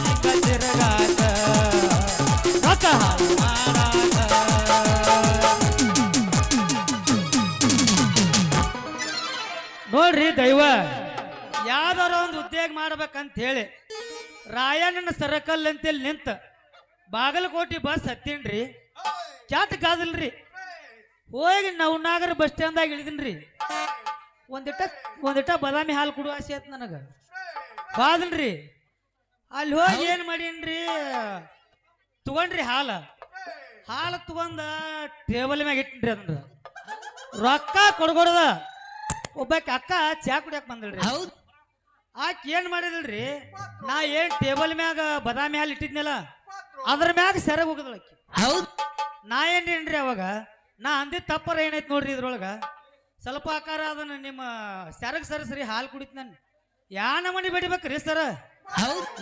ಹಿಂಗ ತಿರುಗಾಟ ರೊಕ್ಕ ಹಾಳು ಮಾಡಾಕ. ನೋಡ್ರಿ ದೈವ ಯಾವ್ದಾರ ಒಂದು ಉದ್ಯೋಗ ಮಾಡ್ಬೇಕಂತ ಹೇಳಿ ರಾಯಣ್ಣನ ಸರ್ಕಲ್ ಅಂತೇಳಿ ನಿಂತ ಬಾಗಲಕೋಟೆ ಬಸ್ ಹತ್ತೀನ್ರಿ. ಕ್ಯಾಟ್ ಕಾದಲ್ರಿ ಹೋಗಿ ನವನಾಗರ ಬಸ್ ಸ್ಟ್ಯಾಂಡ್ದಾಗ ಇಳಿದಿನ್ರಿ. ಒಂದಿಟ ಬಾದಾಮಿ ಹಾಲು ಕೊಡುವ ಆಸೆ ಆಯ್ತು ನನಗೆ. ಕಾದಲ್ರಿ ಅಲ್ಲಿ ಹೋಗಿ ಏನು ಮಾಡೀನ್ರಿ, ತಗೊಂಡ್ರಿ ಹಾಲು ತಗೊಂಡ ಟೇಬಲ್ ಮ್ಯಾಗ ಇಟ್ಟಿನ್ರಿ. ಅದನ್ನ ರೊಕ್ಕ ಕೊಡ್ಕೊಡ್ದ ಒಬ್ಬಾಕಿ ಅಕ್ಕ ಚಾ ಕುಡಿಯಕ್ ಬಂದಳ್ರಿ. ಆಕೆ ಏನ್ ಮಾಡಿದಳ್ರಿ, ನಾ ಏನ್ ಟೇಬಲ್ ಮ್ಯಾಗ ಬಾದಾಮಿ ಹಾಲು ಇಟ್ಟಿದ್ನಲ್ಲ ಅದ್ರ ಮ್ಯಾಗ ಸೆರಗ್ ಹೋಗದಳಕಿ. ನಾ ಏನ್ರಿ ಅವಾಗ ನಾ ಅಂದಿದ್ ತಪ್ಪರ ಏನೈತಿ ನೋಡ್ರಿ ಇದ್ರೊಳಗ ಸ್ವಲ್ಪ ಆಕಾರ ಅದನ್ನ ನಿಮ್ಮ ಸೆರಗ್ ಸರಿ ಹಾಲು ಕುಡಿತ್ ನಾನು ಯಾನ ಮನಿ ಬಡಿಬೇಕ್ರಿ ಸರ.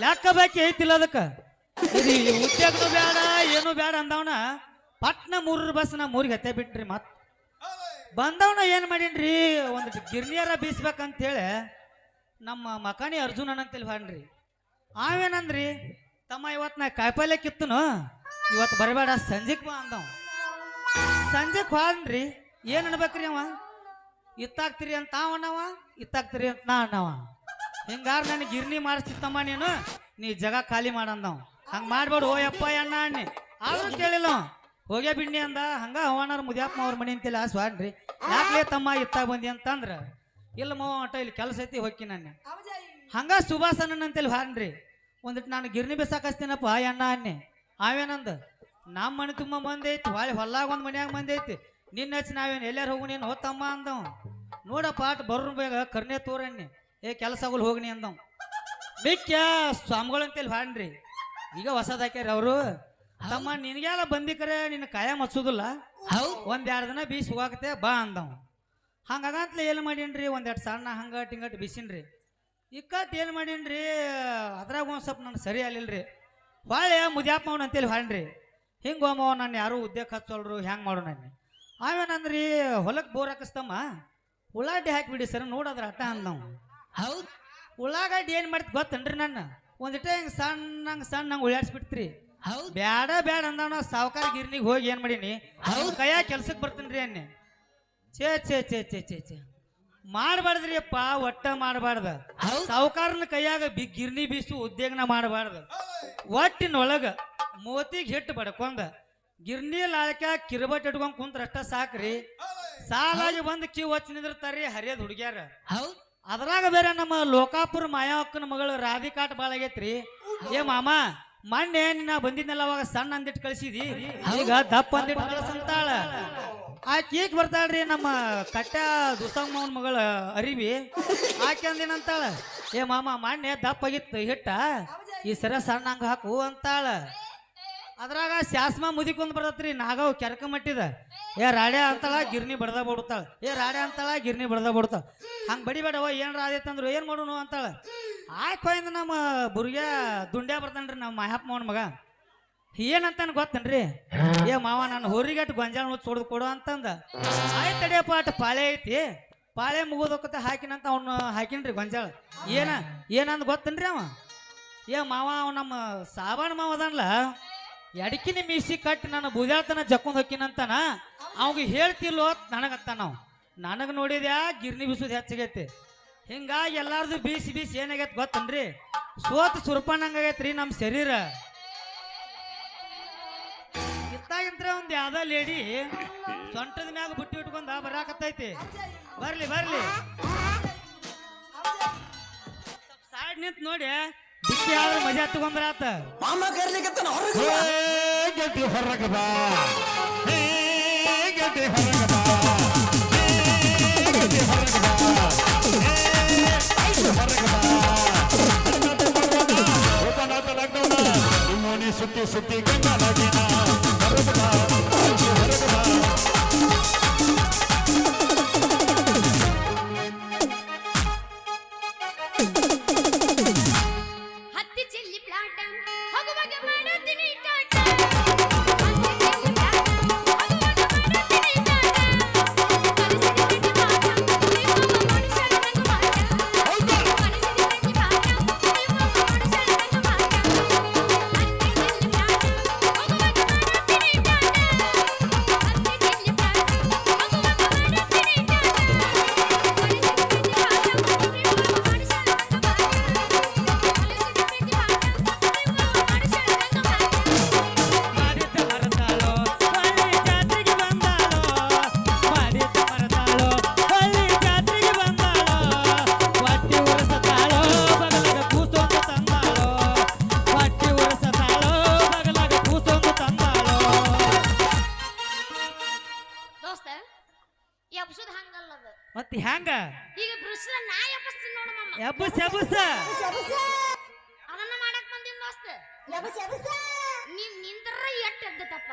ಲೆಕ್ಕ ಬಾಕಿ ಐತಿಲ್ಲ ಅದಕ್ಕ. ಉದ್ಯೋಗನು ಬೇಡ ಏನು ಬೇಡ ಅಂದವನ ಪಟ್ನ 3 ಬಸ್ ನಾ 3ಗೆ ಹತ್ತೆ ಬಿಟ್ರಿ. ಮತ್ ಬಂದವನ ಏನ್ ಮಾಡೀನ್ರಿ, ಒಂದು ಗಿರ್ನಿಯರ ಬೀಸ್ಬೇಕಂತ ಹೇಳಿ ನಮ್ಮ ಮಕಾನಿ ಅರ್ಜುನನ್ ಅಂತೇಳಿ ಹಾನ್ರಿ. ಅವೇನಂದ್ರಿ, ತಮ್ಮ ಇವತ್ತು ನಾ ಕಾಯಿಪಲ್ಯ ಕಿತ್ತನು, ಇವತ್ತು ಬರಬೇಡ ಸಂಜೆಕ್ ಬಾ ಅಂದವ. ಸಂಜೆಕ್ ಹಾನ್ರಿ ಏನ್ ಅನ್ಬೇಕ್ರಿ ಅವ, ಇತ್ತಾಗ್ತಿರಿ ಅಂತ ಅವನವ, ಇತ್ತಾಗ್ತಿರಿ ಅಂತ ನಾ ಅನ್ನವ. ಹಿಂಗಾರ ನನಗೆ ಗಿರ್ನಿ ಮಾಡಿಸ್ತಿತ್ತಮ್ಮ ನೀ ಜಾಗ ಖಾಲಿ ಮಾಡಂದವ್. ಹಂಗೆ ಮಾಡ್ಬೇಡು ಓ ಯಪ್ಪ ಅಣ್ಣ ಅನ್ನಿ. ಆದ್ರೂ ಕೇಳಿಲ್ಲ ಹೋಗ್ಯಾ ಬಿಡ್ನಿ ಅಂದ. ಹಂಗ ಅವನಾರ ಮುದಿಯಪ್ಪ ಅವ್ರ ಮನೆ ಅಂತಿಲ್ಲ ಸ್ವಾಡ್ರಿ. ಯಾಕ್ಲೇ ತಮ್ಮ ಇತ್ತಾಗ ಬಂದಿ ಅಂತಂದ್ರ ಇಲ್ಲ ಮಾವ ಅಟ ಇಲ್ಲಿ ಕೆಲಸ ಐತಿ ಹೋಗಿ ನಾನು ಹಂಗ ಸುಭಾಸನ ಅಂತೇಳಿ ಹಾನ್ರಿ. ಒಂದಿಟ್ಟು ನಾನು ಗಿರ್ನಿ ಬೇಸಾಕಸ್ತೀನಪ್ಪ ಅಣ್ಣ ಅನ್ನಿ. ಅವೇನಂದ, ನಮ್ಮ ಮನೆ ತುಂಬ ಮಂದಿ ಐತಿ, ಹೊಲ್ಲಾಗ ಒಂದು ಮನ್ಯಾಗ ಮಂದಿ ಐತಿ, ನಿನ್ನ ಹಚ್ಚಿ ನಾವೇನು ಎಲ್ಲಾರು ಹೋಗಿ ನೀನು ಹೋತಮ್ಮ ಅಂದವ್. ನೋಡಪ್ಪ ಅಟ್ ಬರ್ರು ಬೇಗ ಕರ್ನೆ ತೋರಣ್ಣಿ, ಏ ಕೆಲಸ ಆಗೋಲ್ ಹೋಗ್ನಿ ಅಂದವ್. ಮಿಕ್ಕ ಸ್ವಾಮಿಗಳು ಅಂತೇಳಿ ಹಾನ್ರಿ. ಈಗ ಹೊಸದ್ ಹಾಕ್ಯಾರ ಅವರು, ತಮ್ಮ ನಿನಗೆಲ್ಲ ಬಂದಿಕರೆ ನಿನ್ನ ಕಾಯ ಮಚ್ಚೋದಿಲ್ಲ, 1-2 ದಿನ ಬೀಸಿ ಹೋಗತ್ತೆ ಬಾ ಅಂದವ್. ಹಂಗಾಗಂತಲೇ ಏನು ಮಾಡೀನ್ರಿ, 1-2 ಸಣ್ಣ ಹಂಗಟ್ ಹಿಂಗಟ್ ಬೀಸಿನ್ರಿ. ಇಕ್ಕಟ್ ಏನು ಮಾಡೀನ್ರಿ, ಅದ್ರಾಗ ಒಂದು ಸ್ವಲ್ಪ ನಾನು ಸರಿ ಅಲ್ಲಿಲ್ರಿ. ಹೊಳೆ ಮುದ್ಯಾಪ್ಪ ಅವನು ಅಂತೇಳಿ ಹಾನ್ರಿ. ಹಿಂಗೆ ಹೋಮವ ನಾನು ಯಾರು ಉದ್ಯೋಗ ಹಚ್ಚೋಳ್ರು, ಹೆಂಗೆ ಮಾಡು ನಾನು. ಅವೇನಂದ್ರಿ, ಹೊಲಕ್ಕೆ ಬೋರ್ ಹಾಕಿಸ್ತಮ್ಮ ಉಳ್ಳಾಗಡ್ಡಿ ಹಾಕಿಬಿಡಿ ಸರ್ ನೋಡೋದ್ರ ಅಟ್ಟ ಅಂದವ್. ಹೌದು, ಉಳ್ಳಾಗಡ್ಡಿ ಏನು ಮಾಡ್ತಿ ಗೊತ್ತನ್ರಿ, ನಾನು ಒಂದಿಟ ಹಿಂಗೆ ಸಣ್ಣ ಉಳ್ಳಾಡ್ಸ್ಬಿಡ್ತ್ರಿ. ಹೌದು, ಬ್ಯಾಡ ಅಂದವ. ಸಾವುಕಾರ ಗಿರ್ನಿಗೆ ಹೋಗಿ ಏನು ಮಾಡೀನಿ, ಕೈಯಾಗ ಕೆಲ್ಸಕ್ಕೆ ಬರ್ತೀನಿ ರೀ ಅನ್ನಿ. ಛೇ ಮಾಡಬಾರ್ದ್ರಿ ಅಪ್ಪ, ಒಟ್ಟ ಮಾಡಬಾರ್ದ. ಸಾವುಕಾರನ ಕೈಯಾಗ ಗಿರ್ನಿ ಬೀಸು ಉದ್ಯೋಗನ ಮಾಡಬಾರ್ದು. ಒಟ್ಟಿನೊಳಗ ಮೋತಿಗೆ ಹಿಟ್ಟು ಬಡ್ಕೊಂಡ ಗಿರ್ನಿ ಲಾಳಕ ಕಿರ್ಬಟ್ ಇಟ್ಕೊಂಡ್ ಕುಂತ್ರ ಅಷ್ಟ ಸಾಕ್ರಿ. ಸಾಲಾಗಿ ಬಂದು ಕಿವ್ ಹಚ್ಚಿ ನಿಂದಿರ್ತಾರ್ರಿ ಹರಿಯದ್ ಹುಡುಗ್ಯಾರ. ಅದ್ರಾಗ ಬೇರೆ ನಮ್ಮ ಲೋಕಾಪುರ ಮಾಯಾವಕ್ಕನ ಮಗಳು ರಾಧಿಕಾಟ್ ಬಾಳ ಆಗೈತ್ರಿ. ಏ ಮಾಮ ಮೊನ್ನೆ ನಾ ಬಂದಿದ್ನಲ್ಲ ಅವಾಗ ಸಣ್ಣ ಅಂದಿಟ್ಟು ಕಳಿಸಿದಿ, ಈಗ ದಪ್ಪ ಅಂದಿಟ್ಟು ಕಳ್ಸಂತಾಳ. ಆಕೆ ಈಗ ಬರ್ತಾಳ್ರಿ ನಮ್ಮ ಕಟ್ಟ ದುಸಮ್ಮನ ಮಗಳ ಅರಿವಿ. ಆಕೆ ಅಂದಿನಂತಾಳ, ಏ ಮಾಮ ಮೊನ್ನೆ ದಪ್ಪ ಆಗಿತ್ತು ಹಿಟ್ಟ, ಈ ಸರ ಸಣ್ಣ ಹಂಗ ಹಾಕು ಅಂತಾಳ. ಅದ್ರಾಗ ಶಾಸ್ಮ ಮುದಿಕೊಂಡ್ ಬರ್ತತ್ರಿ, ನಾಗವ್ ಕೆರಕ ಮಟ್ಟಿದ. ಏ ರಾಡ್ಯ ಅಂತಾಳ ಗಿರ್ನಿ ಬಡ್ದ ಬಿಡ್ತಾಳ, ಏ ರಾಡ್ಯ ಅಂತಾಳ ಗಿರ್ನಿ ಬಡ್ದ ಬಿಡ್ತಾಳ. ಹಂಗೆ ಬಡಿಬೇಡವ ಏನ್ರ ಆದೈತಂದ್ರು ಏನು ಮಾಡೋನು ಅಂತಾಳ. ಆಯ್ಕೋಯಿಂದ ನಮ್ಮ ಬುರ್ಗ್ಯ ದುಂಡ್ಯಾ ಬರ್ತಾನ್ರಿ ನಮ್ಮ ಮಾಯಪ್ಪ ಮಾವನ ಮಗ. ಏನಂತಾನ ಗೊತ್ತನ್ರಿ, ಏ ಮಾವ ನಾನು ಹೊರಿಗಟ್ಟು ಗೊಂಜಾಳ ಮುಚ್ಚಿ ಹೊಡೆದು ಕೊಡು ಅಂತಂದ. ಆಯ್ತು ತಡಿಯಪ್ಪ ಅಟ್ ಪಾಳೆ ಐತಿ, ಪಾಳೆ ಮುಗಿದೋಕತ್ತ ಹಾಕಿನಂತ ಅವ್ನು ಹಾಕಿನ್ರಿ ಗೊಂಜಾಳ. ಏನಂದ್ ಗೊತ್ತನ್ರಿ ಅವ, ಏ ಮಾವ ಅವ್ ನಮ್ಮ ಸಾಬಾಣ ಮಾವ ಅದನ್ಲ ಎಡಕಿನ ಮೀಸಿ ಕಟ್ಟಿ ನಾನು ಬುದ್ಯಾಳ್ತನ ಜಕ್ಕೊಂಡ್ ಹೊಕ್ಕಿನಂತಾನ. ಅವಾಗ ಹೇಳ್ತಿಲ್ಲೋ ನನಗತ್ತ ನಾವು ನನಗೆ ನೋಡಿದ್ಯಾ ಗಿರ್ನಿ ಬೀಸೋದು ಹೆಚ್ಚಾಗೈತಿ. ಹಿಂಗಾಗಿ ಎಲ್ಲಾರ್ದು ಬೀಸಿ ಏನಾಗೈತಿ ಗೊತ್ತನ್ರಿ, ಸೋತ್ ಸುರ್ಪಣ್ಣಂಗಾಗೈತ್ರಿ ನಮ್ಮ ಶರೀರ. ಇತ್ತಾಗಿಂತ್ರ ಒಂದು ಯಾವ್ದ ಲೇಡಿ ಸೊಂಟದ ಮ್ಯಾಗ ಬುಟ್ಟಿ ಇಟ್ಕೊಂಡ ಬರಾಕತ್ತೈತಿ. ಬರ್ಲಿ ಸೈಡ್ ನಿಂತ ನೋಡಿ ಬಿಟ್ಟಿ ಯಾವ್ದು ಮಜಾ ತಗೊಂಡ್ರಾತ. ಮಾಮ ಕರ್ಲಿಕತ್ತನ ಹೊರಗೆ ಬಾ, ಸುತ್ತಿ ಗಂಗಾಲಾಗಿನ ಹ್ಯಾಂಗ ಈಗ ಬ್ರುಸ್ಲ ನಾ ಎಬ್ಬಸ್ತೀನಿ ನೋಡು ಮಮ್ಮ ಎಬ್ಬಸ್ ಎಬ್ಬಸ್ ಅದನ್ನ ಮಾಡಕ್ ಬಂದಿನ ದೋಸ್ತ ನೀನ್ ನಿಂದ್ರ ಎಟ್ಟ ಎದ್ದತಪ್ಪ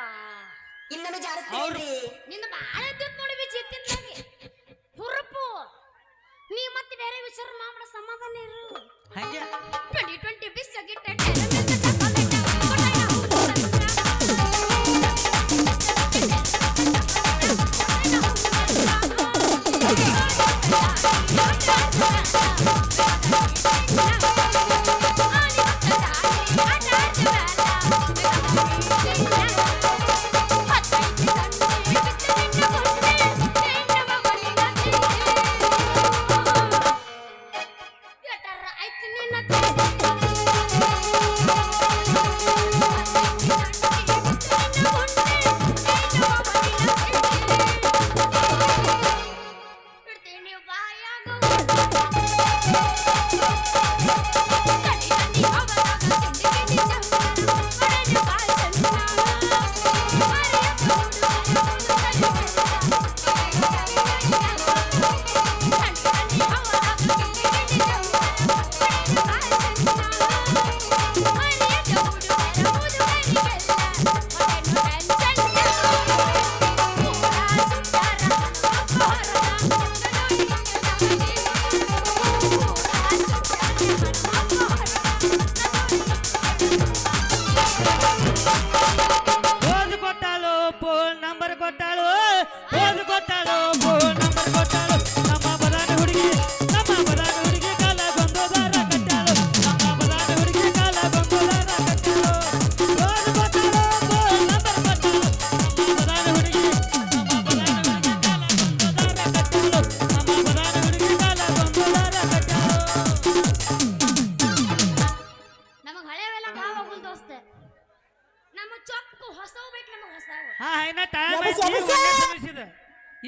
ಇನ್ನೊಮ್ಮೆ ಜಾರಿಸ್ತೀರಿ ನಿಂದ ಬಾಳ ಎದ್ದತ್ ನೋಡಿ ಬಿಚ್ಚಿ ಎತ್ತಿದ್ಲಾಗೆ ಹುರುಪು ನೀ ಮತ್ತೆ ಬೇರೆ ವಿಚಾರ ಮಾಡ್ಬಿಡ ಸಮಾಧಾನ ಇರು ಹಂಗೆ 2020 ಬಿಸ್ಸಗಿಟ್ಟ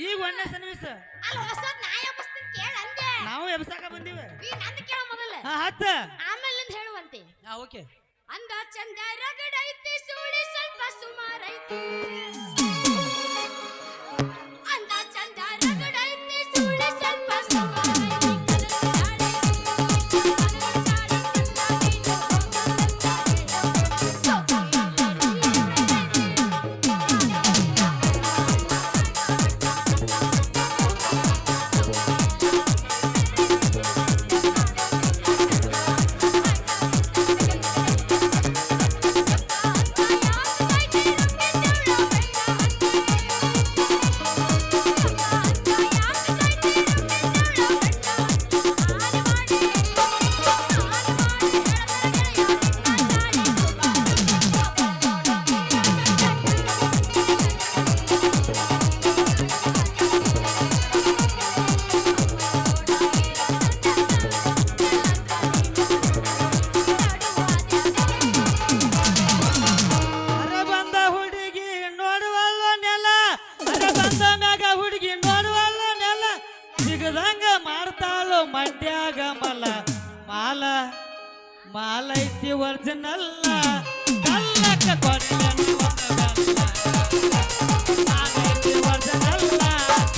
ಈಗ ಒಳ್ಳೆ ಸನ್ನಿವೇಶ ಅಲ್ಲಿ ಹೊಸದ್ ನಾ ಎಬ್ಬಿಸ್ತೀನಿ ಕೇಳ ಅಂದೆ ನಾವು ಎಬ್ಸಾಕ ಬಂದೀವಿ ಈ ನಂದು ಕೇಳ ಮೊದಲ ಹತ್ತ ಆಮೇಲೆ ಹೇಳುವಂತೆ ಓಕೆ ಅಂದ ಚಂದ ರಗಡೈತಿ ಸುಳಿ ಸ್ವಲ್ಪ ಸುಮಾರೈತಿ ಅಂದ ಚಂದ ರಗಡೈತಿ ಸುಳಿ ಸ್ವಲ್ಪ ಸುಮಾರೈತಿ ಮಂಡ್ಯಾಗ ಮಾಲ ಮಾಲೈತಿ ಒರ್ಜಿನಲ್ಲ ಕಲ್ಲಕ್ಕ ಕೊಡಲೈತಿ ಒರ್ಜಿನಲ್ಲ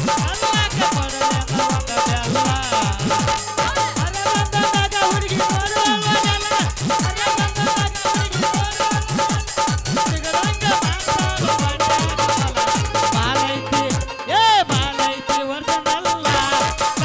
ಕಲ್ಲಕ್ಕ ಕೊಡಲೈತಿ ಅರವಂದದಾಗ ಹುಡುಗಿ ನೋಡುವಲ್ಲ ಮಾಲೈತಿ ಮಾಲೈತಿ ಒರ್ಜಿನಲ್ಲ ಕಲ್ಲಕ್ಕ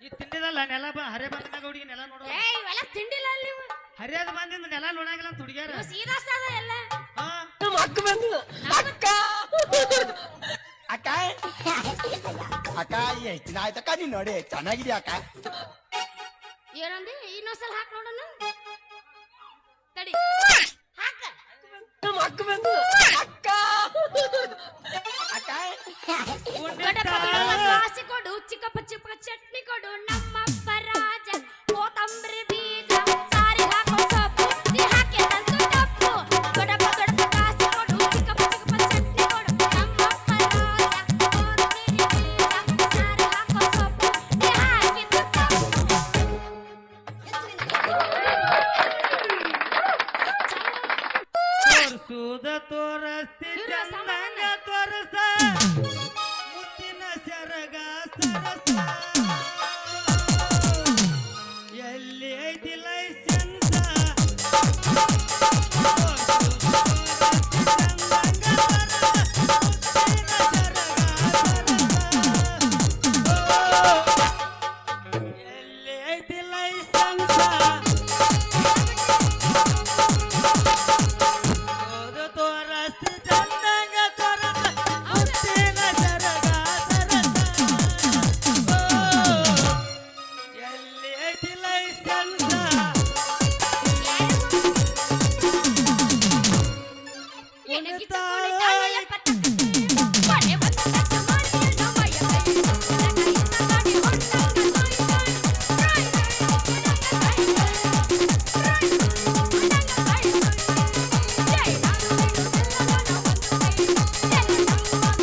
ಈ ತಿಂಡಿದಲ್ಲ ನೆಲ ಹರೇ ಬಂದಾಗ ಹುಡುಗಿ ನೆಲ ನೋಡ ಹರಿಯಾದ ಬಂದಿಂದ ನೆಲ ನೋಡಂಗಿಲ್ಲ ಅಂತ ಹುಡುಗಿಯಾರ ಸೀದಾ ಸಾದ ಎಲ್ಲ ಅಕ್ಕ ಅಕ್ಕ ಎಷ್ಟು ಆಯ್ತಕ್ಕ ನೀನ್ ನೋಡಿ ಚೆನ್ನಾಗಿದ್ಯಾ ಅಕ್ಕ ಏನಂದಿ ಇನ್ನೊಂದ್ಸಲ ಹಾಕ್ ನೋಡೋಣ ತಡಿ ಹಾಕ ಅಕ್ಕ ಅಕ್ಕ ಕಾಸಿ ಕೊಡು ಚಿಕ್ಕಪ್ಪ ಚಿಕ್ಕ ಚಟ್ನಿ ಕೊಡು ನಮ್ಮಪ್ಪ ರಾಜ ಕೋತಂಬರಿ ಬೀಜ ಸಾರಿ ಹಾಕೋ ಸೊಪ್ಪು ನೀ ಹಾಕಿ ತಂದು ತಪ್ಪು ದೊಡ್ಡಪ್ಪ ದೊಡ್ಡಪ್ಪ ಕಾಸಿ ಕೊಡು ಚಿಕ್ಕಪ್ಪ ಚಟ್ನಿ ಕೊಡು ನಮ್ಮಪ್ಪ ರಾಜ ಕೋತಂಬರಿ ಬೀಜ ಸಾರಿ ಹಾಕೋ ಸೊಪ್ಪು ತೋರ್ಸುದ ತೋರಸ್ತಿ ಇವ್ರು ಚಂದಂಗ ಸಮಾಧಾನ. ತೋರಸ ಮುತ್ತಿನ ಸೆರಗ ಸರಸ ಎಲ್ಲಿ ಐತಿ ಲೈಸೆನ್ಸ ಎಲ್ಲಿ ಐತಿ ಲೈಸೆನ್ಸ ತೋರಸ್ತಿ ಚಂದಂಗ ತೋರಸ ಮುತ್ತಿನ ಸೆರಗ ಸರಸ ಎಲ್ಲಿ ಐತಿ ಲೈಸೆನ್ಸ ಕುಣಿತಾಳು ಈಕಿ ಕುಣಿತಾಳು ಕಾಲಕ ಕಾಲ ಹತ್ತದಾಗ ಕುಣಿತಾಳು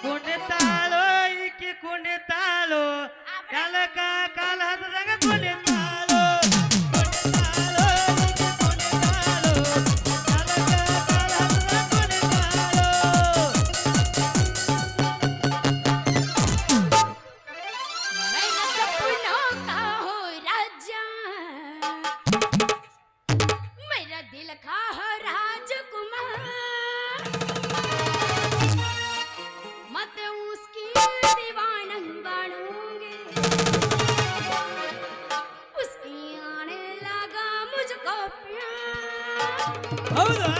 ಕುಣಿತಾಳು ಈಕಿ ಕುಣಿತಾಳು ಕಾಲಕ ಕಾಲ ಹತ್ತದಾಗ ಕುಣಿತಾಳು मेरा दिल खा राजकुमार मत उसकी दीवानगी बनूंगी उसकी आने लगा मुझको प्यार ಹೌದಾ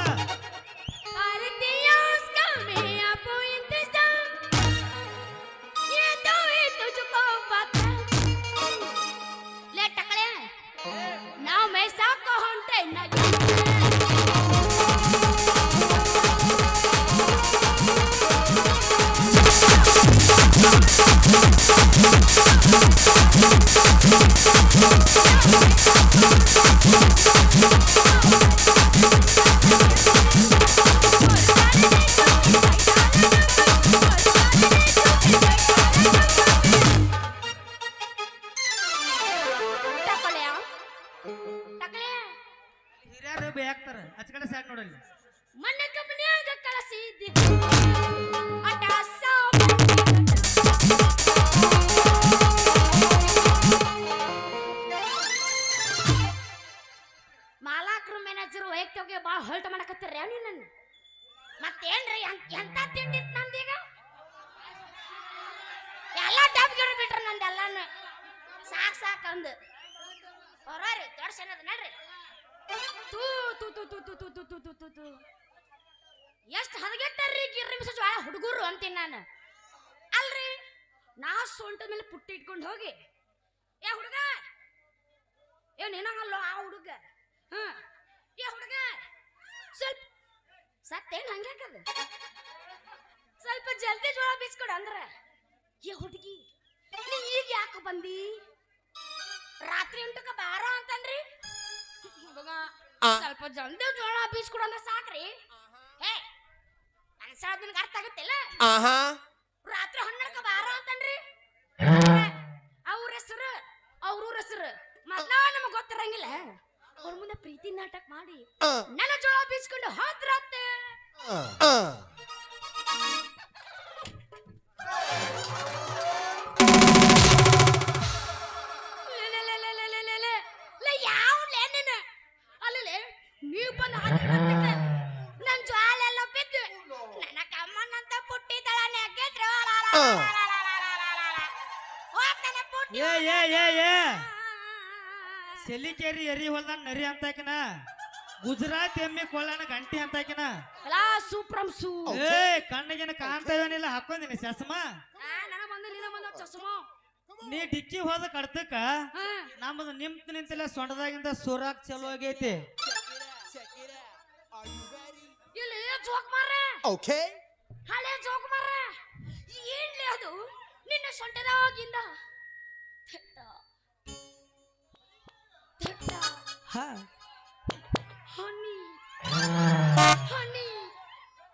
कर दिया उसका मैं आपको इंतजार ये तो ही तुझको पता ले टकले ना मैं सा कहते ना टकले टकले ಹಿರಿಯರು ಬೇಯಾಕ್ತಾರ ಆಚ ಕಡೆ ಸೈಡ್ ನೋಡಲ್ಲಿ मन कपन्याग कलसीदी अटा ಮಾಲಾಕ್ರು ಮ್ಯಾನೇಜರ್ ವೈಯಕ್ತಿಗೆ ಬಾ ಹೊಲ್ಟ ಮಾಡಕತ್ತೀರ ನೀವು ನನ್ನ ಮತ್ತೇನ್ರಿ ಎಂತ ತಿಂಡಿತ್ ನಂದೀಗ ಎಲ್ಲ ಡಬ್ ಗಿಡ ಬಿಟ್ರ ನಂದೆಲ್ಲಾನು ಸಾಕ್ ಅಂದು ಹೊರರಿ ದೊಡ್ಸನದ ನಡ್ರಿ ತೂ ತೂ ತೂ ತೂ ತೂ ತೂ ತೂ ತೂ ತೂ ತೂ ಎಷ್ಟು ಹದಗೆಟ್ಟಾರ್ರಿ ಗಿರ್ರಿಮಿಸ ಜ್ವಾಳ ಹುಡುಗರು ಅಂತೀನಿ ನಾನು ಅಲ್ರಿ ನಾ ಸೊಂಟದ ಮೇಲೆ ಪುಟ್ಟಿ ಇಟ್ಕೊಂಡು ಹೋಗಿ ಏ ಹುಡುಗ ಏ ನೀನಂಗಲ್ಲ ಆ ಹುಡುಗ ಏ ಹುಡುಗ ಸ್ವಲ್ಪ ಸತ್ತೇನು ಹಂಗ್ಯಾಕದ ಸ್ವಲ್ಪ ಜಲ್ದಿ ಜೋಳ ಬೀಸ್ಕೊಡು ಅಂದ್ರ ಏ ಹುಡುಗಿ ನೀ ಈಗ ಯಾಕೆ ಬಂದಿ ರಾತ್ರಿ 8ಕ್ಕೆ ಬಾರ ಅಂತಂದ್ರಿ ಹುಡುಗ ಸ್ವಲ್ಪ ಜಲ್ದಿ ಜೋಳ ಬೀಸ್ಕೊಡು ಅಂದ್ರೆ ಸಾಕ್ರಿ ಹೇ ನನ್ನ ಸಾಲ ನಿನಗೆ ಅರ್ಥ ಆಗುತ್ತಿಲ್ಲ ರಾತ್ರಿ 12ಕ್ಕೆ ಬಾರ ಅಂತಂದ್ರಿ ಅವ್ರ ಹೆಸರು ಮೊದ್ಲ ನಮಗ್ ಗೊತ್ತಿರಂಗಿಲ್ಲ ಅವ್ರ ಮುಂದೆ ಪ್ರೀತಿ ನಾಟಕ ಮಾಡಿ ನನ್ನ ಜೋಳ ಬೀಸ್ಕೊಂಡು ಹೋದ್ರತ್ತೆ ನೀವು ಬಂದು ನನ್ನ ಜ್ವಾಲ ಎಲ್ಲ ಬಿದ್ದು ನನ್ನ ಕಮ್ಮನಂತ ಪುಟ್ಟಿದಳ ನೆಗೆದ್ರು ಸೆಲಿಕೇರಿ ಎರಿ ಹೊಲ್ದಾಗ ನರಿ ಅಂತಾಕಿನ ಗುಜರಾತ್ ಎಮ್ಮಿ ಕೊಳ್ಳನ ಗಂಟಿ ಅಂತಾಕಿನ ಸೂಪ್ರಮ್ ಸೂ ಕಣ್ಣಿಗಿನ ಕಾಣ್ತಾ ಇವನಿಲ್ಲ ಹಾಕೊಂಡಿನಿ ಚಸ್ಮಾ ನನಗ ಬಂದ ಚಸ್ಮಾ ನೀ ಡಿಕ್ಕಿ ಹೋದ ಕಡ್ತಕ್ಕ ಹಾ ನಮ್ಮದು ನಿಂತಲ್ಲ ಸೊಂಟದಾಗಿಂದ ಸುರಾಕ್ ಚಲೋ ಆಗೈತಿ. ಇಲ್ಲಿ ಜೋಕ್ ಮಾರ ಓಕೆ ಹಳೆ ಜೋಕ್ ಮಾರ ಏನ್ಲಿ ಅದು ನಿನ್ನ ಸೊಂಟದಾಗಿಂದ ಥೆಟ್ಟ ಥೆಟ್ಟ ಹಾ ಹನಿ ಹನಿ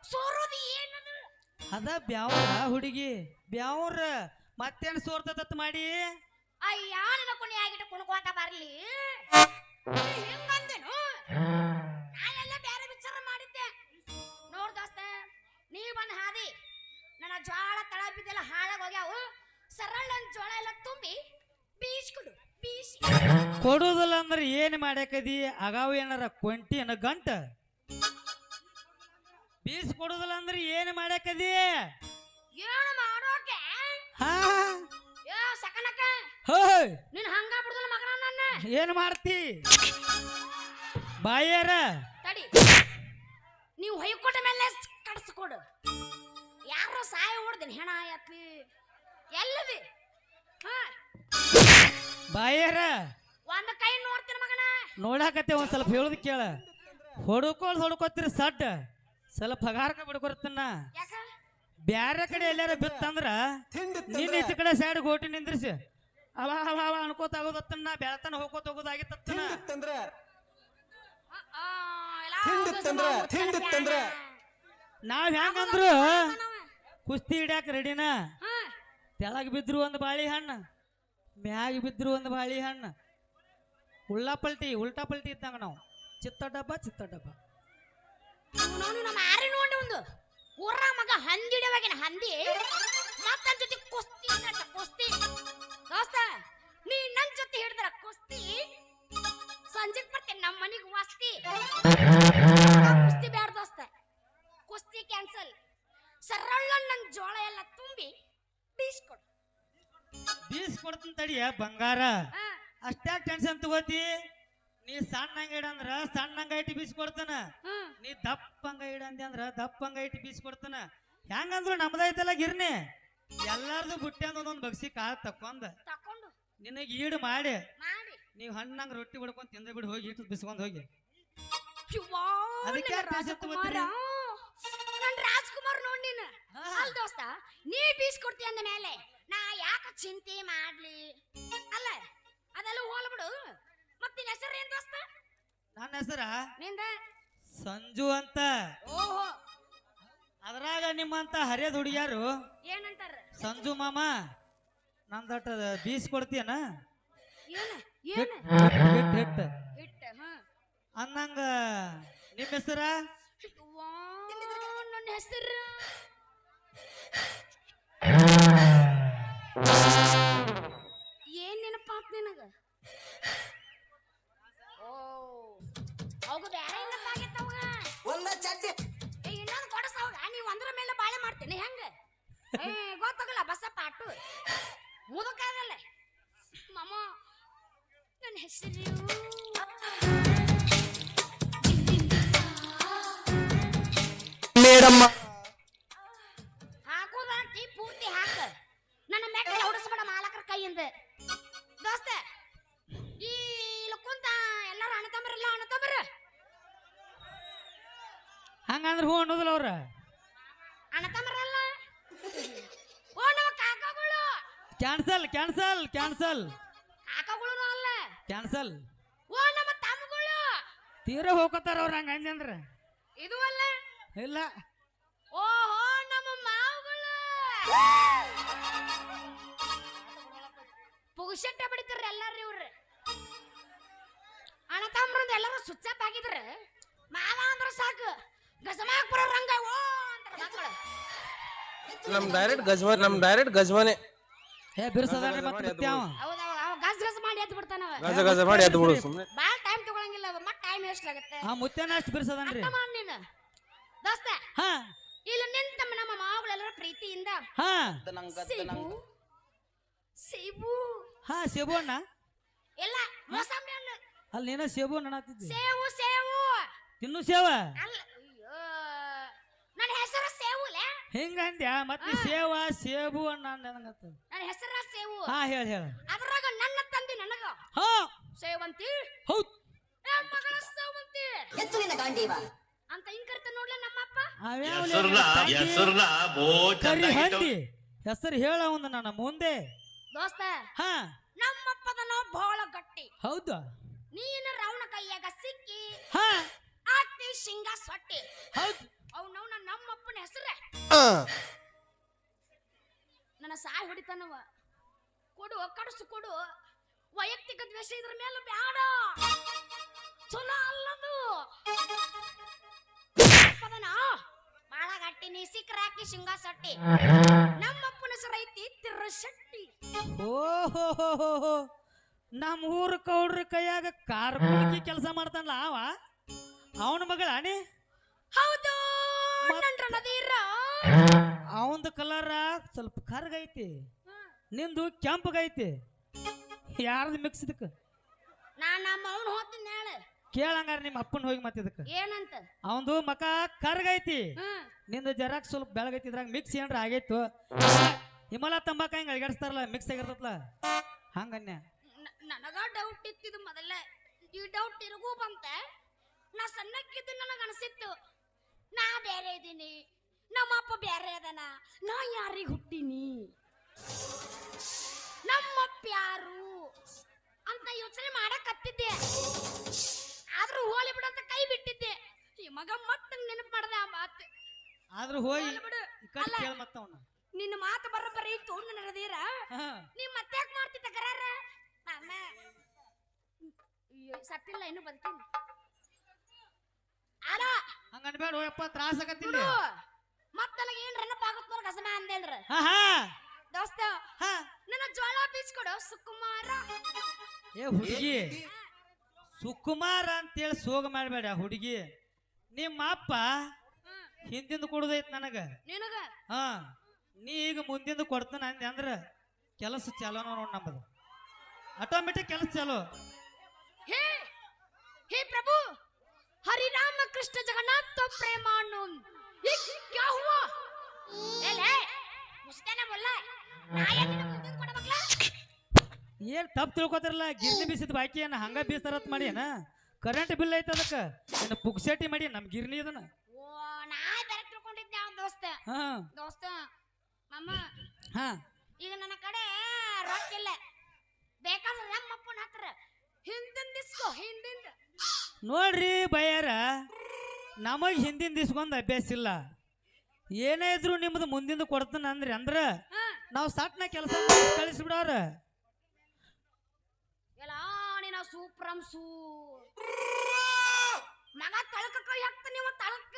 ಸೋರೋದು ಏನದು ಅದ ಬ್ಯಾವ್ರ ಹುಡುಗಿ ಬ್ಯಾವ್ರ ಮತ್ತೇನ್ ಸೋರ್ತದತ್ ಮಾಡಿ ಅಯ್ಯ ನನ್ನ ಕೊನೆ ಆಗಿಟ್ಟು ಕುಣ್ಕೋತ ಬರ್ಲಿ ಹೆಂಗಂದೇನು ನಾನೆಲ್ಲ ಬೇರೆ ವಿಚಾರ ಮಾಡಿದ್ದೆ ನೋಡ್ ದೋಸ್ತ ನೀ ಬಂದ್ ಹಾದಿ ನನ್ನ ಜ್ವಾಳ ತಳ ಬಿದ್ದೆಲ್ಲ ಹಾಳಾಗ ಹೋಗ್ಯಾವು ಸರಳ ನನ್ ಜ್ವಾಳ ಎಲ್ಲ ತುಂಬಿ ಬೀಸ್ಕೊಡು ಬೀಸಿ ಕೊಡುದಿಲ್ಲ ಅಂದ್ರೆ ಏನ್ ಮಾಡ್ಯಾಕದಿ ಅಗಾವ ಏನಾರ ಕೊಂಟಿ ಅನ್ನ ಗಂಟ ಬೀಸ್ ಕೊಡುದಿಲ್ಲ ಅಂದ್ರೆ ಏನ್ ಮಾಡ್ಯಾಕದಿ ಏನು ಮಾಡೋಕೆ ಹಾ ಯೋ ಸಕನಕ ಹೋಯ್ ನೀನ್ ಹಂಗ ಬಿಡುದಿಲ್ಲ ಮಗನ ನನ್ನ ಏನ್ ಮಾಡ್ತಿ ಬಾಯ್ಯಾರ ತಡಿ ನೀವು ಹೊಯ್ಕೊಟ್ಟ ಮೇಲೆ ಕಡ್ಸ್ಕೊಡು ಯಾರೋ ಸಾಯ ಹೊಡ್ದಿನಿ ಹೆಣ ಎತ್ಲಿ ಎಲ್ಲದಿ ಹಾ ಬಾಯ್ಯಾರ ಒಂದ್ ಕೈ ನೋಡ್ತೀನಿ ಮಗನ ನೋಡಾಕತ್ತೆ ಒಂದ್ ಸ್ವಲ್ಪ ಹೇಳುದ್ ಕೇಳ ಹೊಡ್ಕೋತೀರಿ ಸಡ್ಡ ಸ್ವಲ್ಪ ಹಗಾರಕ ಬಿಡ್ಕೊರ್ತನ ಯಾಕ ಬ್ಯಾರೆ ಕಡೆ ಎಲ್ಲಾರ ಬಿತ್ತಂದ್ರ ನೀನ್ ಈಚ ಕಡೆ ಸೈಡ್ ಗೋಟಿ ನಿಂದ್ರಿಸಿ ಅವ ಅವ ಅವ ಅನ್ಕೋತ ಆಗೋದತ್ತನ್ನ ಬೆಳತನ ಹೋಗೋತ ಹೋಗೋದಾಗಿತ್ತನ್ನ ನಾವ್ ಹೆಂಗಂದ್ರು ಕುಸ್ತಿ ಹಿಡ್ಯಾಕ ರೆಡಿನ ತೆಳಗ್ ಬಿದ್ರು ಒಂದ್ ಬಾಳಿ ಹಣ್ಣ ಮ್ಯಾಗ ಬಿದ್ರು ಒಂದ್ ಬಾಳಿ ಹಣ್ಣ ಉಲ್ಟಾ ಪಲ್ಟಿ ಇದ್ದಂಗ ನಾವು ಚಿತ್ತ ಡಬ್ಬ ನಮ್ಮ ಆರಿ ನೋಡಿ ಒಂದು ಊರ ಮಗ ಹಂದಿಡವಾಗಿನ ಹಂದಿ ಮತ್ತನ್ ಜೊತೆ ಕುಸ್ತಿ ಅಂತ ಕುಸ್ತಿ ದೋಸ್ತ ನೀ ನನ್ ಜೊತೆ ಹಿಡಿದ್ರ ಕುಸ್ತಿ ಸಂಜೆಗ್ ಬರ್ತೇನೆ ನಮ್ಮ ಮನಿಗ್ ವಸ್ತಿ ಕುಸ್ತಿ ಬ್ಯಾಡ ದೋಸ್ತ ಕುಸ್ತಿ ಕ್ಯಾನ್ಸಲ್ ಸರಳ ನನ್ ಜೋಳ ಎಲ್ಲ ತುಂಬಿ ಬೀಸ್ಕೊಡು ಬೀಸ್ ಕೊಡ್ತೀನಿ ತಡಿಯ ಬಂಗಾರ ಅಷ್ಟ್ಯಾಕ್ ಟೆನ್ಷನ್ ತಗೋತಿ ನೀ ಸಣ್ಣಂಗ ಇಡಂದ್ರ ಸಣ್ಣಂಗ ಐಟಿ ಬೀಸ್ ಕೊಡ್ತಾನ ನೀ ದಪ್ಪಂಗ ಇಡಂದಿ ಅಂದ್ರ ದಪ್ಪಂಗ ಐಟಿ ಬೀಸ್ ಕೊಡ್ತಾನ ಹೆಂಗಂದ್ರು ನಮ್ದೈತಲ್ಲ ಗಿರ್ನಿ ಎಲ್ಲಾರ್ದು ಬುಟ್ಟಿ ಅಂದ ಒಂದೊಂದ್ ಬಗ್ಸಿ ಕಾಳ ತಕ್ಕೊಂಡ ತಕೊಂಡು ನಿನಗೆ ಈಡು ಮಾಡಿ ಮಾಡಿ ನೀವ್ ಹಣ್ಣಂಗ ರೊಟ್ಟಿ ಹೊಡ್ಕೊಂಡ್ ತಿಂದ ಬಿಡು ಹೋಗಿ ಇಟ್ಟು ಬಿಸ್ಕೊಂಡ್ ಹೋಗಿ ಶಿವಾ, ಅದಕ್ಕೆ ನನ್ನ ರಾಜಕುಮಾರ. ನನ್ ರಾಜ್ಕುಮಾರ್ ನೋಡ್ ನೀನು ಅಲ್ ದೋಸ್ತ ನೀ ಬೀಸ್ಕೊಡ್ತಿ ಅಂದ ಮೇಲೆ ನಾ ಯಾಕ ಚಿಂತೆ ಮಾಡ್ಲಿ ಅಲ್ಲ ಅದೆಲ್ಲ ಹೋಲ್ ಬಿಡು ಮತ್ತಿನ ಹೆಸರು ಏನ್ ದೋಸ್ತ ನನ್ನ ಹೆಸರ ನಿಂದ ಸಂಜು ಅಂತ ಓಹೋ ಅದ್ರಾಗ ನಿಮ್ಮಂತ ಹರಿಯದ ಹುಡುಗ್ಯಾರು ಏನಂತಾರ ಸಂಜು ಮಾಮ ನಂದಟ ಬೀಸ್ ಕೊಡ್ತೀಯನ ಏನ ಏನ ಹಿಟ್ ಹಿಟ್ಟ ಅನ್ನಂಗ ನಿಮ್ಮ ಹೆಸರ ನನ್ನ ಹೆಸರು ಏನ್ ನೆನಪಾತ್ ನಿನಗ ಓ ಅವಾಗ ಬೇರೆ ನೆನಪಾಗೈತವಾಗ ಒಂದ ಚಡ್ಡಿ ಇನ್ನೊಂದು ಕೊಡಸವಾಗ ನೀವು ಒಂದ್ರ ಮೇಲೆ ಬಾಳೆ ಮಾಡ್ತೀನಿ ಹೆಂಗ ಗೊತ್ತಾಗಲ್ಲ ಬಸಪ್ಪ ಅಟ್ಟು ಮುದಕಾಗಲ್ಲ ಮಾಮ ನನ್ನ ಹೆಸರು ಮೇಡಮ್ಮ ಹಾಕೋದಾಂತಿ ಪೂರ್ತಿ ಹಾಕ ನನ್ನ ಮೆಟ್ಟಲ ಹೊಡಿಸ್ಬೇಡ ಮಾಲಕರ ಕೈಯಿಂದ ದೋಸ್ತ ಈ ಕುಂತ ಎಲ್ಲಾರು ಅಣ್ಣತಮ್ಮರಲ್ಲ ಅಣ್ಣತಮ್ಮರ ಹಂಗಂದ್ರ ಹೂ ಅನ್ನೋದಿಲ್ಲ ಅವ್ರ ಅಣ್ಣತಮ್ಮರಲ್ಲ ಓ ನಮ್ಮ ಕಾಕಗಳು ಕ್ಯಾನ್ಸಲ್ ಕ್ಯಾನ್ಸಲ್ ಕ್ಯಾನ್ಸಲ್ ಕಾಕಗಳು ಅಲ್ಲ ಕ್ಯಾನ್ಸಲ್ ಓ ನಮ್ಮ ತಮ್ಮಗಳು ತೀರಾ ಹೋಗತಾರ ಅವ್ರ ಹಂಗ ಅಂದ್ರ ಇದು ಅಲ್ಲ ಇಲ್ಲ ಓಹೋ ನಮ್ಮ ಮಾವುಗಳು ಪುಗುಶೆಟ್ಟ ಬಡಿತಾರ ಎಲ್ಲಾರು ಇವ್ರು ಅಣ್ಣ ತಮ್ಮರಂದ ಎಲ್ಲರೂ ಸುಚ್ಚಪ್ ಆಗಿದ್ರ ಮಾವ ಅಂದ್ರ ಸಾಕು ಗಜಮಾಕ್ಪುರ ರಂಗ ಓ ಅಂತಾರ ಮಕ್ಕಳು ನಮ್ ಡೈರೆಕ್ಟ್ ಗಜ್ಮನೆ ಏ ಬಿರ್ಸದಾಡ್ರಿ ಮತ್ತೆ ತ್ಯಾವ ಹೌದವ ಅವ ಗಜ ಗಜ ಮಾಡಿ ಎದ್ದು ಬಿಡ್ತಾನವ ಗಜ ಗಜ ಮಾಡಿ ಎದ್ದು ಬಿಡು ಸುಮ್ಮನೆ ಬಾಳ ಟೈಮ್ ತಗೊಳಂಗಿಲ್ಲ ಅವ ಮತ್ತೆ ಟೈಮ್ ವೇಸ್ಟ್ ಆಗುತ್ತೆ ಆ ಮುತ್ಯಾನ ಅಷ್ಟು ಬಿರ್ಸದನ್ರಿ ಅರ್ಥ ಮಾಡ್ ನೀನು ದೋಸ್ತ ಹಾ ಇಲ್ಲಿ ನಿಂತ ನಮ್ಮ ಮಾವುಗಳೆಲ್ಲರೂ ಪ್ರೀತಿಯಿಂದ ಹಾ ಸೇಬು ಸೇಬು ಹಾ ಸೇಬು ಅಣ್ಣ ಎಲ್ಲ ಮೋಸಂಬಿ ಹಣ್ಣು ಅಲ್ಲಿ ನೀನ ಸೇಬು ಅನ್ನತ್ತಿದ್ದಿ ಸೇವು ಸೇವು ತಿನ್ನು ಸೇವ ಅಲ್ಲ ಅಯ್ಯೋ ನನ್ನ ಹೆಸರು ಸೇವುಲೆ ಹಿಂಗಂದ್ಯಾ ಮತ್ತೆ ಸೇವ ಸೇಬು ಅಣ್ಣ ಅಂದಂಗತ್ತ. ನನ್ನ ಹೆಸರ ಸೇವು. ಹಾ ಹೇಳ ಅದ್ರಾಗ ನನ್ನ ತಂದೆ ನನಗ ಹಾ ಸೇವಂತಿ ಹೌದ್ ಮಗಳ ಸೇವಂತಿ ಅಂತ ಹಿಂಗ್ ಕರಿತ ನೋಡ್ಲ ನಮ್ಮಪ್ಪ. ಕರಿ ಹಂದಿ ಹೆಸರು ಹೇಳ ಒಂದು ನನ್ನ ಮುಂದೆ. ದೋಸ್ತ ಹಾ ನಮ್ಮಪ್ಪದನ ಬಹಳ ಗಟ್ಟಿ. ಹೌದಾ ನೀನು ರಾವಣ ಕೈಯಾಗ ಸಿಕ್ಕಿ ಹಾ ಆಗ್ತಿ ಶಿಂಗ ಸೊಟ್ಟಿ. ಹೌದ್ ಅವನವನ ನಮ್ಮಪ್ಪನ ಹೆಸರೇ ನನ್ನ ಸಾಯ್ ಹೊಡಿತಾನವ. ಕೊಡು ಕಡಸು ಕೊಡು. ವೈಯಕ್ತಿಕ ದ್ವೇಷ ಇದ್ರ ಮೇಲೆ ಬ್ಯಾಡ. ಚಲೋ ಅಲ್ಲದು. ಬಾಳ ಗಟ್ಟಿ ನೀ ಸಿಕ್ಕರ ಹಾಕಿ ಶಿಂಗ ಸೊಟ್ಟಿ. ನಮ್ಮಪ್ಪನ ಹೆಸರು ಐತಿ ತಿರ್ರಶೆಟ್ಟಿ. ಓಹೋ ನಮ್ಮ ಊರ ಕೌಡ್ರ ಕೈಯಾಗ ಕಾರ್ ಕುಣಿಕೆ ಕೆಲಸ ಮಾಡ್ತಾನಲ್ಲ ಅವನ ಮಗಳ ಅಣಿ. ಹೌದು ನದೀರ ಅವಂದು ಕಲರ ಸ್ವಲ್ಪ ಕರ್ಗೈತಿ, ನಿಂದು ಕೆಂಪಗೈತಿ. ಯಾರ್ದು ಮಿಕ್ಸ್ ಇದಕ್ಕ? ನಾನ್ ನಮ್ಮ ಅವನು ಹೋಗ್ತೀನಿ ಹೇಳ. ಕೇಳಂಗಾರ ನಿಮ್ಮ ಅಪ್ಪನ ಹೋಗಿ ಮತ್ತೆ ಇದಕ್ಕ ಏನಂತ? ಅವಂದು ಮಕ ಕರ್ಗೈತಿ, ನಿಂದು ಜರಾಕ್ ಸ್ವಲ್ಪ ಬೆಳಗೈತಿ. ಇದ್ರಾಗ ಮಿಕ್ಸ್ ಏನ್ರ ಆಗೈತು. ಹಿಮಾಲ ತಂಬಾಕ ಹಿಂಗ ಅಳಗಾಡಿಸ್ತಾರಲ್ಲ ಮಿಕ್ಸ್ ಆಗಿರ್ತತ್ಲ ಹಂಗನ್ಯ. ನನಗ ಡೌಟ್ ಇತ್ತಿದ್ದು ಮೊದಲ. ಈ ಡೌಟ್ ಇರಗೂ ಬಂತ. ನಾ ಸಣ್ಣಕ್ಕಿದ್ದು ನನಗ ಅನಿಸಿತ್ತು ನಾ ಬೇರೆ ಇದೀನಿ, ನಮ್ಮಪ್ಪ ಬೇರೆ ಅದನ, ನಾ ಯಾರಿಗೆ ಹುಟ್ಟಿನಿ, ನಮ್ಮಪ್ಪ ಯಾರು ಅಂತ ಯೋಚನೆ ಮಾಡಕತ್ತಿದ್ದೆ. ಆದ್ರೂ ಹೋಲಿ ಬಿಡಂತ ಕೈ ಬಿಟ್ಟಿದ್ದೆ. ಈ ಮಗ ಮತ್ತೆ ನೆನಪು ಮಾಡ್ದೆ ಆ ಮಾತು. ಆದ್ರೂ ಹೋಗಿ ಅಲ್ಲ, ನಿನ್ನ ಮಾತು ಬರೋಬ್ಬರಿ ಇತ್ತು ನಡೆದೀರ. ನೀವ್ ಮತ್ತೆ ಯಾಕೆ ಮಾಡ್ತಿದ್ದ ಕರಾರ? ಸತ್ತಿಲ್ಲ ಇನ್ನು ಬದುಕಿನಿ. ಅಲ್ಲ ಹಂಗನ್ಬೇಡ ಹೋಯಪ್ಪ, ತ್ರಾಸ ಆಗತ್ತಿಲ್ಲ. ಮತ್ತ ನನಗೆ ಏನ್ ನೆನಪಾಗುತ್ತ ನೋಡ ಕಸಮ ಅಂದೇನ್ರ. ದೋಸ್ತ ನನ್ನ ಜೋಳ ಬೀಚ್ ಕೊಡು ಸುಕುಮಾರ. ಏ ಹುಡುಗಿ ಸುಕುಮಾರ ಅಂತೇಳಿ ಸೋಗ ಮಾಡಬೇಡ ಹುಡುಗಿ. ನಿಮ್ಮ ಅಪ್ಪ ಹಿಂದಿಂದ ಕೊಡುದೈತ್ ನನಗ. ನಿನಗ ಹಾ ನೀ ಈಗ ಮುಂದಿಂದ ಕೊಡ್ತಾನ ಅಂದೆ ಅಂದ್ರ ಕೆಲಸ ಚಾಲೋ ನೋಡ್ ನಮ್ಮದು. ಆಟೋಮೆಟಿಕ್ ಕೆಲಸ ಚಾಲೋ. ಹೇ ಹೇ ಪ್ರಭು हरि राम कृष्ण जगन्नाथ तो प्रेमानंद। ये क्या हुआ? ए ले मुझसे ना बोला ನಾಯ ನಿನ್ನ ಮುಂದೆ ಕೊಡಬೇಕಲ್ಲ. ಏನ್ ತಪ್ಪು ತಿಳ್ಕೊತಾರಲ್ಲ. ಗಿರ್ನಿ ಬೀಸಿದ ಬಾಕಿ ಏನ ಹಂಗ ಬೀಸ್ತಾರತ್ ಮಾಡಿ ಏನ ಕರೆಂಟ್ ಬಿಲ್ ಐತ ಅದಕ್ಕ ಏನ ಪುಕ್ಸೇಟಿ ಮಾಡಿ ನಮ್ ಗಿರ್ನಿ ಇದನ್ನ. ಓ ನಾ ಬೇರೆ ತಿಳ್ಕೊಂಡಿದ್ದೆ ಅವ್ನ ದೋಸ್ತ. ದೋಸ್ತ ಮಮ್ಮ ಈಗ ನನ್ನ ಕಡೆ ರೊಕ್ಕ ಇಲ್ಲ. ಬೇಕಾದ್ರೆ ನಮ್ಮಪ್ಪನ ಹತ್ರ ಹಿಂದಿನ ದಿಸ್ಕೋ ಹಿಂದಿಂದ. ನೋಡ್ರಿ ಬಯ್ಯಾರ, ನಮಗ್ ಹಿಂದಿನ ದಿಸ್ಕೊಂಡ್ ಅಭ್ಯಾಸ ಇಲ್ಲ. ಏನೇ ಇದ್ರು ನಿಮ್ದು ಮುಂದಿಂದ ಕೊಡ್ತಾನ ಅಂದ್ರಿ ಅಂದ್ರ ನಾವು ಸಟ್ನ ಕೆಲಸ ಕಳಿಸ್ಬಿಡವ್ರ. ಎಲ್ಲ ನೀನ ಸೂಪ್ರಂ ಸೂ ಮಗ ತಳಕ ಕೈ ಹಾಕ್ತ ನೀವು ತಳಕ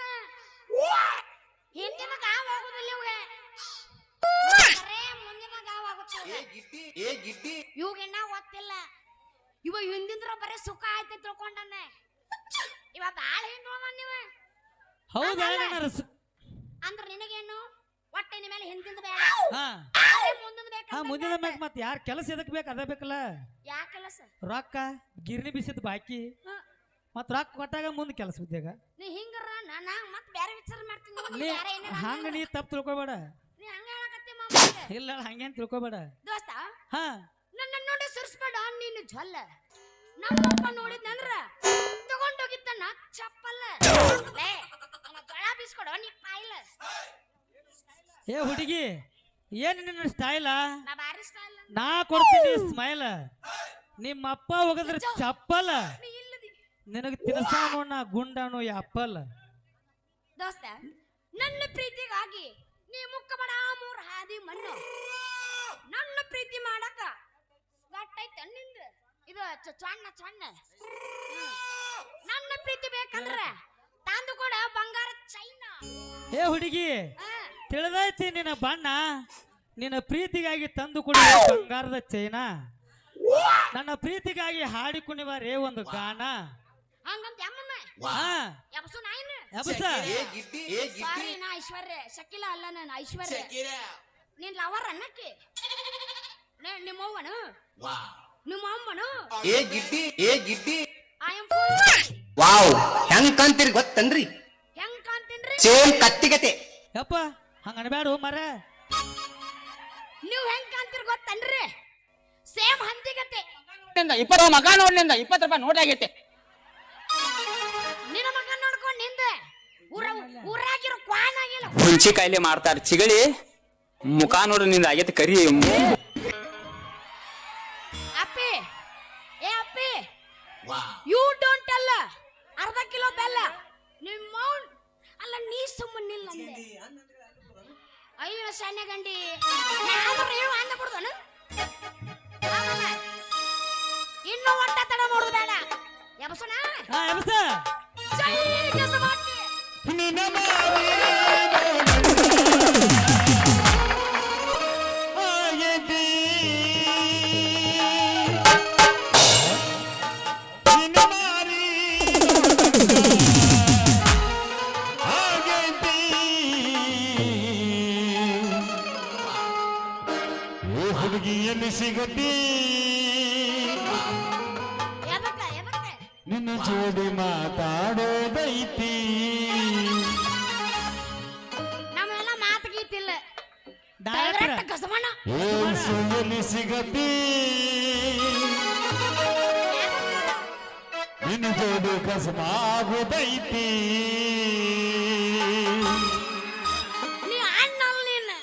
ಹಿಂದಿನ ಗಾವ ಹೋಗುದಿಲ್ಲ ಇವ್ಗೆ. ಮುಂದಿನ ಗಾವ ಆಗುತ್ತೆ. ಇವ್ಗೆನ್ನ ಗೊತ್ತಿಲ್ಲ. ಇವ ಹಿಂದಿಂದ್ರ ಬರೀ ಸುಖ ಆಯ್ತು ತಿಳ್ಕೊಂಡನೆ. ಇವ ಬಾಳ ಹಿಂದೋದ ನೀವ. ಹೌದಾ? ಅಂದ್ರ ನಿನಗೇನು ಒಟ್ಟೆ ನಿಮ್ಮ ಮೇಲೆ ಹಿಂದಿಂದ ಬೇಡ, ಮುಂದಿನ ಬೇಕು. ಮತ್ತೆ ಯಾರ ಕೆಲಸ ಎದಕ್ ಬೇಕು ಅದ ಬೇಕಲ್ಲ. ಯಾ ಕೆಲಸ? ರೊಕ್ಕ ಗಿರ್ನಿ ಬಿಸಿದ ಬಾಕಿ ಮತ್ ರೊಕ್ಕ ಕೊಟ್ಟಾಗ ಮುಂದ್ ಕೆಲಸ ಉದ್ಯೋಗ. ನೀ ಹಿಂಗರ ನಾ ಮತ್ ಬೇರೆ ವಿಚಾರ ಮಾಡ್ತೀನಿ. ಹಂಗ ನೀ ತಪ್ಪು ತಿಳ್ಕೊಬೇಡ. ನೀ ಹಂಗ ಹೇಳಕತ್ತಿ ಮಾಮ. ಇಲ್ಲ ಹಂಗೇನ್ ತಿಳ್ಕೊಬೇಡ ದೋಸ್ತ. ಹಾ ನನ್ನ ನೋಡಿ ಸುರ್ಸ್ಬೇಡ ನೀನು ಜೊಲ್ಲ. ನಮ್ಮಪ್ಪ ನೋಡಿದ್ನಂದ್ರ ತಗೊಂಡೋಗಿದ್ದನ್ನ ಚಪ್ಪಲ್ಲ ಲೇ ಜೊಳ ಬೀಸ್ಕೊಡೋ ನೀ ಪಾಯಿಲ. ಏ ಹುಡುಗಿ ಏನ್ ನಿನ್ನ ಸ್ಟೈಲ? ನಾ ಬಾರಿ ಸ್ಟೈಲ್. ನಾ ಕೊಡ್ತೀನಿ ಸ್ಮೈಲ್. ನಿಮ್ಮ ಅಪ್ಪ ಹೋಗದ್ರ ಚಪ್ಪಲ್, ನೀ ಇಲ್ಲದಿ ನಿನಗ ತಿನ್ಸಾನು ನಾ ಗುಂಡಾನು ಯಾಪಲ್. ದೋಸ್ತ ನನ್ನ ಪ್ರೀತಿಗಾಗಿ ನೀ ಮುಕ್ಕ ಬಡ ಮೂರ್ ಹಾದಿ ಮಣ್ಣು. ನನ್ನ ಪ್ರೀತಿ ಮಾಡಕ ಗಟ್ಟೈತೆ ನಿಂದ ಇದು ಚಣ್ಣ ಚಣ್ಣ. ನನ್ನ ಪ್ರೀತಿ ಬೇಕಂದ್ರ ತಂದು ಕೊಡ ಬಂಗಾರ ಚೈನಾ. ಏ ಹುಡುಗಿ ತಿಳಿದೈತಿ ನಿನ್ನ ಬಣ್ಣ. ನಿನ್ನ ಪ್ರೀತಿಗಾಗಿ ತಂದು ಕೊಡುವ ಬಂಗಾರದ ಚೈನಾ. ನನ್ನ ಪ್ರೀತಿಗಾಗಿ ಹಾಡಿ ಕುಣಿವಾರೇ ಒಂದು ಗಾನ. ಹಂಗಂತ ಅಮ್ಮಮ್ಮ ಯಬಸು ನಾಯಿನ ಯಬಸ. ಸಾರಿ ನಾ ಐಶ್ವರ್ಯ ಶಕಿಲ ಅಲ್ಲ ನಾನು ಐಶ್ವರ್ಯ. ನೀನ್ ಲವರ್ ಅನ್ನಕ್ಕೆ ನಿಮ್ಮವ್ವನು ನಿಮ್ಮ ಅಮ್ಮನು ಐ ಆಮ್ ವಾವ್ ಹೆಂಗ್ ಕಾಂತೀರಿ ಗೊತ್ತನ್ರಿ? ಹೆಂಗ್ ಕಾಣ್ತೀನ್ರಿ? ಸೇಮ್ ಕತ್ತಿಗತೆ. ಯಪ್ಪ ಹಂಗ ಅನ್ಬ್ಯಾಡು ಮರ. ನೀವು ಹೆಂಗ್ ಕಾಣ್ತಿರ್ ಗೊತ್ತನ್ರಿ? ಸೇಮ್ ಹಂದಿಗತ್ತೆ. 20 ಮಗ ನೋಡ್ಲಿಂದ 20 ರೂಪಾಯಿ ನೋಟ್ ಆಗೈತೆ. ನಿನ್ನ ಮಗ ನೋಡ್ಕೊಂಡ್ ನಿಂದೆ ಊರಾಗಿರೋ ಕ್ವಾನ್ ಆಗಿಲ್ಲ. ಹುಂಚಿ ಕಾಯಿಲೆ ಮಾಡ್ತಾರ ಚಿಗಳಿ ಮುಖ ನೋಡ್ರಿ ನಿಂದ ಆಗೈತೆ ಕರಿ. ಅಪ್ಪಿ ಏ ಅಪ್ಪಿ, ಯು ಡೋಂಟ್ ಟೆಲ್. ಅರ್ಧ ಕಿಲೋ ಬೆಲ್ಲ ನಿಮ್ಮ ಅಲ್ಲ, ನೀ ಸುಮ್ಮನಿಲ್ಲ ಅಂದೆ. ಅಯ್ಯೋ ಶಾನ್ಯ ಗಂಡಿ, ಯಾವ್ದಾರು ಹೇಳು ಅಂದ ಬಿಡ್ದನು. ಇನ್ನು ಒಟ್ಟ ತಡ ಮಾಡೋದು ಬೇಡ. ಯಬಸನ ಎಬಸ ಜೈ ಕೆಸಮಾಟಿ. ಹುಡುಗಿಯಲ್ಲಿ ಸಿಗತಿ ಎದಕ್ಕ ಎದಕ್ಕ ನಿನ್ನ ಜೋಡಿ ಮಾತಾಡೋದೈತಿ. ನಮ್ಮೆಲ್ಲ ಮಾತು ಗೀತಿಲ್ಲ. Direct direct ಕಸಮಣ್ಣ. ಸುಯಲ್ಲಿ ಸಿಗತಿ ನಿನ್ನ ಜೋಡಿ ಕಸಮಾಗೋದೈತಿ. ನೀ ಅಣ್ಣಲ್ಲ ನೀನು,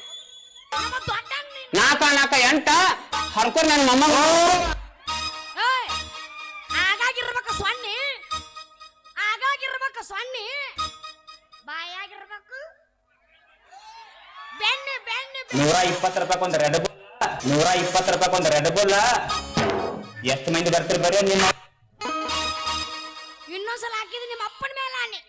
ನಮ್ಮ ದೊಡ್ಡ ನೀನು. 4 8 ಹರ್ಕೊಂಡ್ ನನ್ನ ಮೊಮ್ಮಗ. ಏಯ್, ಆಗಾಗಿರ್ಬೇಕು ಸೊನ್ನಿ, ಆಗಾಗಿರ್ಬೇಕು ಸೊನ್ನಿ, ಬಾಯಾಗಿರ್ಬೇಕು ಬೆಣ್ಣೆ ಬೆಣ್ಣೆ. 120 ರೂಪಾಯಿ ಒಂದು ರೆಡ್ ಬುಲ್, 120 ರೂಪಾಯಿ ಒಂದು ರೆಡ್ ಬುಲ್. ಎಷ್ಟು ಮಂದಿ ಬರ್ತೀರಿ ಬರ್ರಿ ನಿಮ್ಮ. ಇನ್ನೊಂದ್ಸಲ ಹಾಕಿದ್ರೆ ನಿಮ್ಮ ಅಪ್ಪನ ಮೇಲೆ ಆನೆ.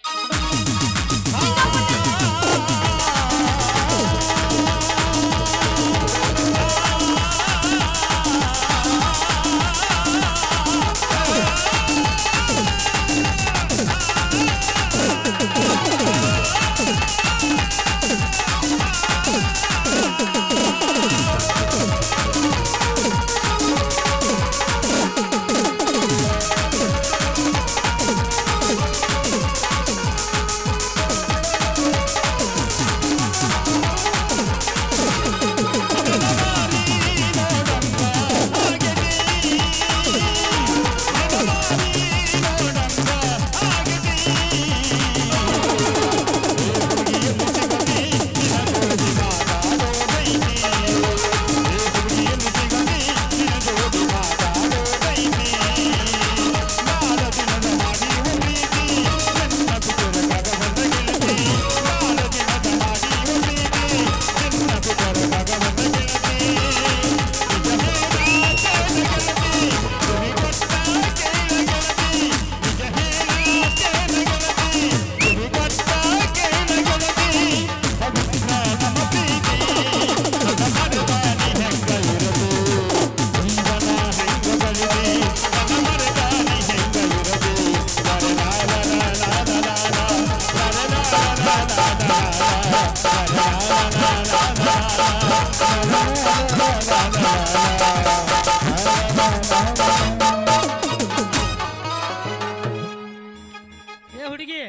ಏ ಹುಡುಗಿ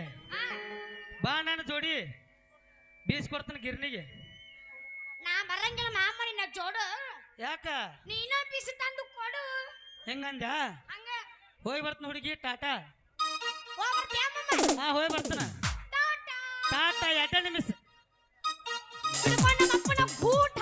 ಬಾ, ನಾನು ಜೋಡಿ ಬೀಸ್ಕೊಡ್ತಾನೆ ಗಿರ್ನಿಗೆ. ನಾ ಬರಂಗಿಲ್ಲ ಮಾಮಡಿ, ನಾ ಜೋಡು. ಯಾಕ ನೀನ ಬಿಸಿ ತಂದು ಕೊಡು. ಹೆಂಗಂದ? ಹಂಗ ಹೋಗಿ ಬರ್ತಾನ ಹುಡುಗಿ. ಟಾಟಾ. ಹೋಗ್ಬರ್ತೀಯ ಮಾಮ? ಹಾ ಹೋಗಿ ಬರ್ತಾನ. ಟಾಟಾ. ಟಾಟಾ. 2 ನಿಮಿಷ ಹಿಡ್ಕೊಂಡು ನಮ್ಮ ಅಪ್ಪನ ಗೂಟ